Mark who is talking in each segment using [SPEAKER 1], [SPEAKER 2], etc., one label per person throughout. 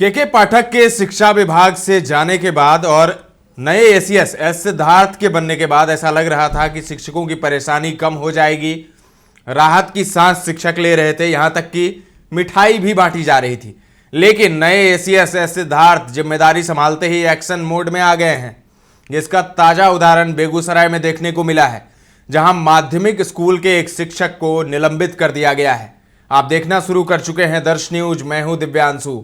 [SPEAKER 1] केके पाठक के शिक्षा विभाग से जाने के बाद और नए एसीएस एस सिद्धार्थ के बनने के बाद ऐसा लग रहा था कि शिक्षकों की परेशानी कम हो जाएगी। राहत की सांस शिक्षक ले रहे थे, यहां तक कि मिठाई भी बांटी जा रही थी। लेकिन नए एसीएस एस सिद्धार्थ जिम्मेदारी संभालते ही एक्शन मोड में आ गए हैं, जिसका ताजा उदाहरण बेगूसराय में देखने को मिला है, जहां माध्यमिक स्कूल के एक शिक्षक को निलंबित कर दिया गया है। आप देखना शुरू कर चुके हैं दर्श न्यूज, मैं हूं दिव्यांशु।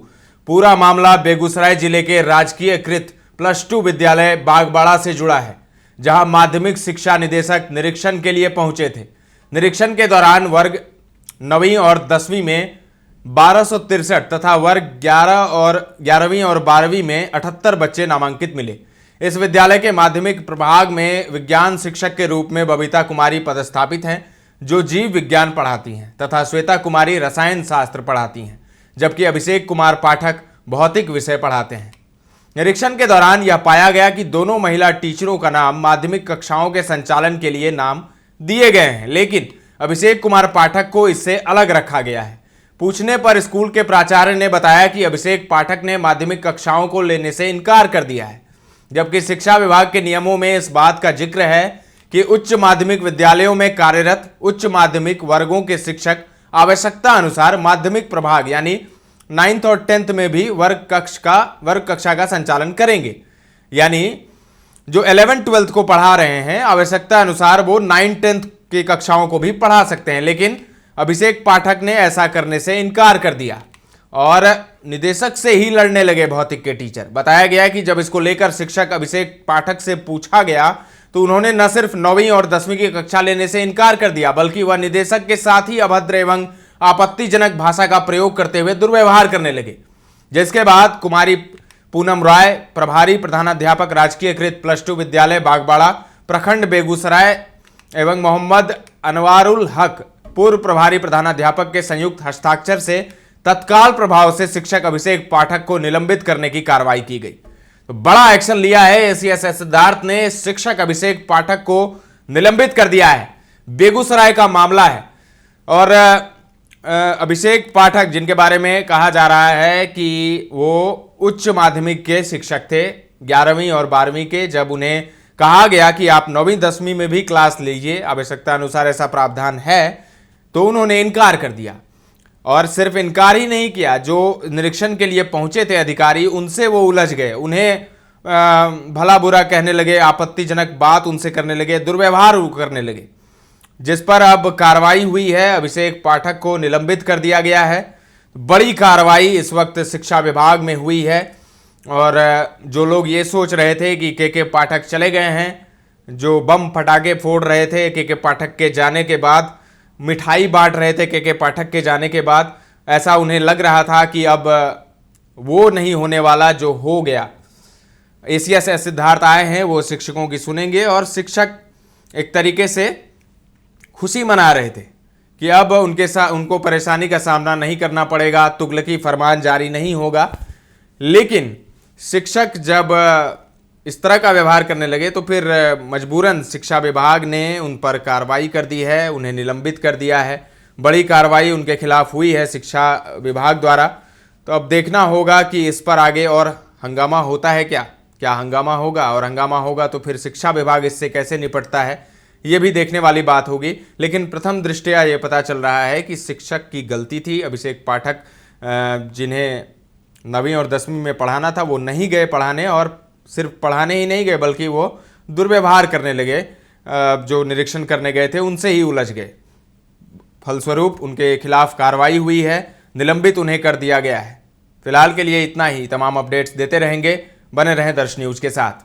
[SPEAKER 1] पूरा मामला बेगूसराय जिले के राजकीयकृत +2 विद्यालय बागबाड़ा से जुड़ा है, जहां माध्यमिक शिक्षा निदेशक निरीक्षण के लिए पहुंचे थे। निरीक्षण के दौरान वर्ग 9वीं और 10वीं में 1263 तथा वर्ग 11वीं और 12वीं में 78 बच्चे नामांकित मिले। इस विद्यालय के माध्यमिक प्रभाग में विज्ञान शिक्षक के रूप में बबीता कुमारी पदस्थापित हैं, जो जीव विज्ञान पढ़ाती हैं, तथा श्वेता कुमारी रसायन शास्त्र पढ़ाती हैं, जबकि अभिषेक कुमार पाठक भौतिक विषय पढ़ाते हैं। निरीक्षण के दौरान यह पाया गया कि दोनों महिला टीचरों का नाम माध्यमिक कक्षाओं के संचालन के लिए नाम दिए गए हैं, लेकिन अभिषेक कुमार पाठक को इससे अलग रखा गया है। पूछने पर स्कूल के प्राचार्य ने बताया कि अभिषेक पाठक ने माध्यमिक कक्षाओं को लेने से इनकार कर दिया है, जबकि शिक्षा विभाग के नियमों में इस बात का जिक्र है कि उच्च माध्यमिक विद्यालयों में कार्यरत उच्च माध्यमिक वर्गों के शिक्षक आवश्यकता अनुसार माध्यमिक प्रभाग यानी 9th और 10th में भी वर्ग कक्षा का संचालन करेंगे। यानी जो 11th 12th को पढ़ा रहे हैं, आवश्यकता अनुसार वो 9th 10th की कक्षाओं को भी पढ़ा सकते हैं, लेकिन अभिषेक पाठक ने ऐसा करने से इनकार कर दिया और निदेशक से ही लड़ने लगे भौतिक के टीचर। बताया गया कि जब इसको लेकर शिक्षक अभिषेक पाठक से पूछा गया तो उन्होंने न सिर्फ 9वीं और 10वीं की कक्षा लेने से इनकार कर दिया, बल्कि वह निदेशक के साथ ही अभद्र एवं आपत्तिजनक भाषा का प्रयोग करते हुए दुर्व्यवहार करने लगे। जिसके बाद कुमारी पूनम राय, प्रभारी प्रधानाध्यापक राजकीयकृत +2 विद्यालय बागबाड़ा प्रखंड बेगूसराय एवं मोहम्मद अनवारुल हक, पूर्व प्रभारी प्रधानाध्यापक के संयुक्त हस्ताक्षर से तत्काल प्रभाव से शिक्षक अभिषेक पाठक को निलंबित करने की कार्रवाई की गई। तो बड़ा एक्शन लिया है एसीएस एस सिद्धार्थ ने, शिक्षक अभिषेक पाठक को निलंबित कर दिया है। बेगूसराय का मामला है और अभिषेक पाठक, जिनके बारे में कहा जा रहा है कि वो उच्च माध्यमिक के शिक्षक थे 11वीं और 12वीं के, जब उन्हें कहा गया कि आप 9वीं 10वीं में भी क्लास लीजिए, आवश्यकता अनुसार ऐसा प्रावधान है, तो उन्होंने इनकार कर दिया। और सिर्फ इनकार ही नहीं किया, जो निरीक्षण के लिए पहुंचे थे अधिकारी, उनसे वो उलझ गए, उन्हें भला बुरा कहने लगे, आपत्तिजनक बात उनसे करने लगे, दुर्व्यवहार करने लगे, जिस पर अब कार्रवाई हुई है। अभिषेक पाठक को निलंबित कर दिया गया है। बड़ी कार्रवाई इस वक्त शिक्षा विभाग में हुई है और जो लोग ये सोच रहे थे कि केके पाठक चले गए हैं, जो बम फटाके फोड़ रहे थे केके पाठक के जाने के बाद, मिठाई बांट रहे थे केके पाठक के जाने के बाद, ऐसा उन्हें लग रहा था कि अब वो नहीं होने वाला जो हो गया। एसीएस एस सिद्धार्थ आए हैं, वो शिक्षकों की सुनेंगे और शिक्षक एक तरीके से खुशी मना रहे थे कि अब उनको परेशानी का सामना नहीं करना पड़ेगा, तुगलकी फरमान जारी नहीं होगा। लेकिन शिक्षक जब इस तरह का व्यवहार करने लगे तो फिर मजबूरन शिक्षा विभाग ने उन पर कार्रवाई कर दी है, उन्हें निलंबित कर दिया है। बड़ी कार्रवाई उनके खिलाफ हुई है शिक्षा विभाग द्वारा। तो अब देखना होगा कि इस पर आगे और हंगामा होता है क्या हंगामा होगा, और हंगामा होगा तो फिर शिक्षा विभाग इससे कैसे निपटता है, ये भी देखने वाली बात होगी। लेकिन प्रथम दृष्टया ये पता चल रहा है कि शिक्षक की गलती थी। अभिषेक पाठक, जिन्हें 9वीं और 10वीं में पढ़ाना था, वो नहीं गए पढ़ाने, और सिर्फ पढ़ाने ही नहीं गए बल्कि वो दुर्व्यवहार करने लगे। जो निरीक्षण करने गए थे उनसे ही उलझ गए। फलस्वरूप उनके खिलाफ कार्रवाई हुई है, निलंबित उन्हें कर दिया गया है। फिलहाल के लिए इतना ही। तमाम अपडेट्स देते रहेंगे, बने रहें दर्श न्यूज के साथ।